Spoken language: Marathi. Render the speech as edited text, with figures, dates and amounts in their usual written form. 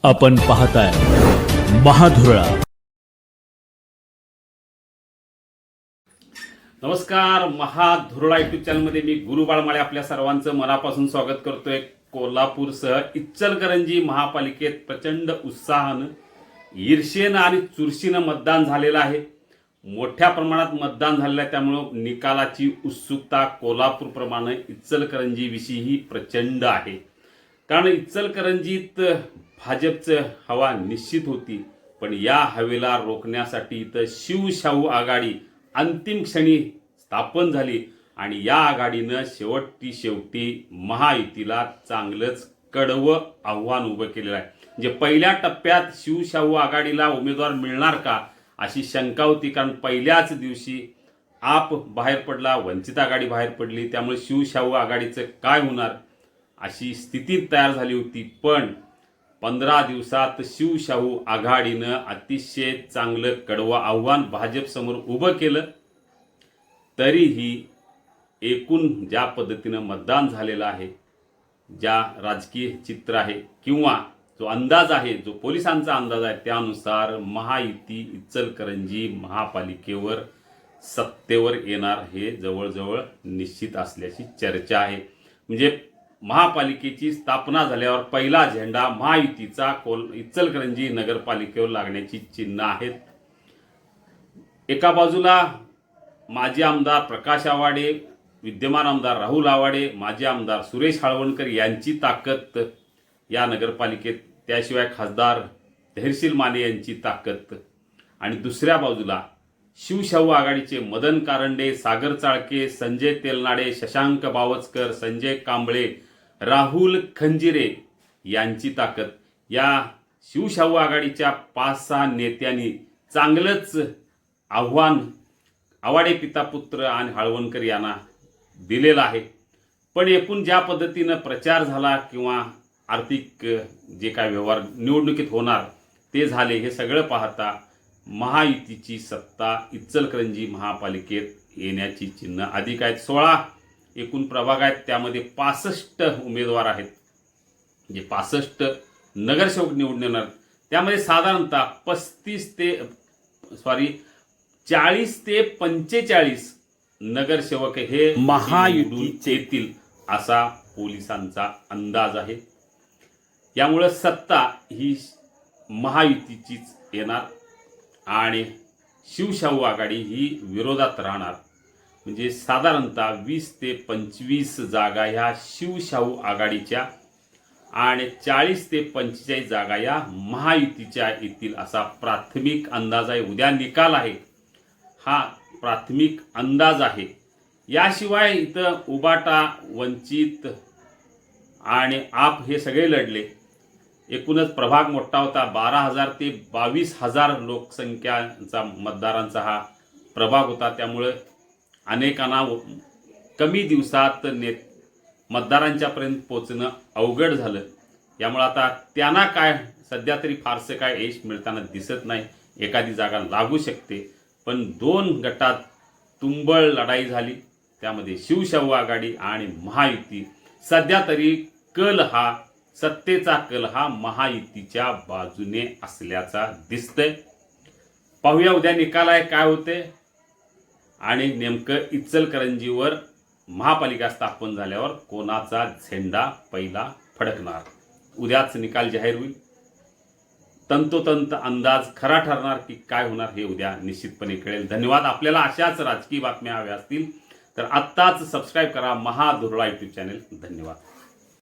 आपण पाहताय महाधुरळा. नमस्कार. महाधुरळा युट्यूब चॅनलमध्ये मी गुरु बाळमाळे आपल्या सर्वांचं मनापासून स्वागत करतोय. कोल्हापूरसह इचलकरंजी महापालिकेत प्रचंड उत्साहानं, ईर्षेनं आणि चुरशीनं मतदान झालेलं आहे. मोठ्या प्रमाणात मतदान झालेलं आहे. त्यामुळं निकालाची उत्सुकता कोल्हापूरप्रमाणे इचलकरंजी विषयीही प्रचंड आहे. कारण इचलकरंजीत भाजपचं हवा निश्चित होती, पण या हवेला रोखण्यासाठी इथं शिवशाहू आघाडी अंतिम क्षणी स्थापन झाली आणि या आघाडीनं शेवटी महायुतीला चांगलंच कडवं आव्हान उभं केलेलं आहे. म्हणजे पहिल्या टप्प्यात शिवशाहू आघाडीला उमेदवार मिळणार का अशी शंका होती, कारण पहिल्याच दिवशी आप बाहेर पडला, वंचित आघाडी बाहेर पडली. त्यामुळे शिवशाहू आघाडीचं काय होणार अशी स्थिती तयार झाली होती. पण 15 दिवसात शिवशाहू आघाडीनं अतिशय चांगलं कडवं आव्हान भाजपसमोर उभं केलं. तरीही एकूण ज्या पद्धतीनं मतदान झालेलं आहे, ज्या राजकीय चित्र आहे किंवा जो अंदाज आहे, जो पोलिसांचा अंदाज आहे, त्यानुसार महायुती इचलकरंजी महापालिकेवर सत्तेवर येणार हे जवळजवळ निश्चित असल्याची चर्चा आहे. म्हणजे महापालिकेची स्थापना झाल्यावर पहिला झेंडा महायुतीचा इचलकरंजी नगरपालिकेवर लागण्याची चिन्ह आहेत. एका बाजूला माजी आमदार प्रकाश आवाडे, विद्यमान आमदार राहुल आवाडे, माजी आमदार सुरेश हाळवणकर यांची ताकद या नगरपालिकेत, त्याशिवाय खासदार धैर्यशील माने यांची ताकद, आणि दुसऱ्या बाजूला शिवशाहू आघाडीचे मदन कारंडे, सागर चाळके, संजय तेलनाडे, शशांक बावचकर, संजय कांबळे, राहुल खंजिरे यांची ताकद. या शिवशाहू आघाडीच्या 5-6 नेत्यांनी चांगलंच आव्हान आवाडे पितापुत्र आणि हाळवणकर यांना दिलेलं आहे. पण एकूण ज्या पद्धतीनं प्रचार झाला किंवा आर्थिक जे काय व्यवहार निवडणुकीत होणार ते झाले, हे सगळं पाहता महायुतीची सत्ता इचलकरंजी महापालिकेत येण्याची चिन्ह अधिक आहेत. 16 एकूण प्रभाग आहेत, त्यामध्ये 65 उमेदवार आहेत. म्हणजे 65 नगरसेवक निवडून येणार. त्यामध्ये साधारणतः 40 ते 45 नगरसेवक हे महायुतीचे येतील असा पोलिसांचा अंदाज आहे. यामुळे सत्ता ही महायुतीचीच येणार आणि शिवशाहू आघाडी ही विरोधात राहणार. म्हणजे साधारणतः 20 ते 25 जागा ह्या शिवशाहू आघाडीच्या आणि 40 ते 45 जागा या महायुतीच्या येतील असा प्राथमिक अंदाज आहे. उद्या निकाल आहे, हा प्राथमिक अंदाज आहे. याशिवाय इथं उबाटा, वंचित आणि आप हे सगळे लढले. एकूणच प्रभाग मोठा होता. 12,000 ते 22,000 लोकसंख्याचा मतदारांचा हा प्रभाग होता. त्यामुळे अनेकांना कमी दिवसात मतदारांच्यापर्यंत पोचणं अवघड झालं. यामुळे आता त्यांना काय सध्या तरी फारसं काय यश मिळताना दिसत नाही. एखादी जागा लागू शकते, पण 2 गटात तुंबळ लढाई झाली. त्यामध्ये शिवशाहू आघाडी आणि महायुती सध्या तरी सत्तेचा कल हा महायुतीच्या बाजूने असल्याचा दिसतंय. पाहूया उद्या निकाल आहे काय होते आणि नेमकं इचलकरंजीवर महापालिका स्थापन झाल्यावर कोणाचा झेंडा पहिला फडकणार. उद्याच निकाल जाहीर होईल. तंतोतंत अंदाज खरा ठरणार की काय होणार हे उद्या निश्चितपणे कळेल. धन्यवाद. आपल्याला अशाच राजकीय बातम्या हव्या असतील तर आत्ताच सबस्क्राईब करा महाधुरळा यूट्यूब चॅनल. धन्यवाद.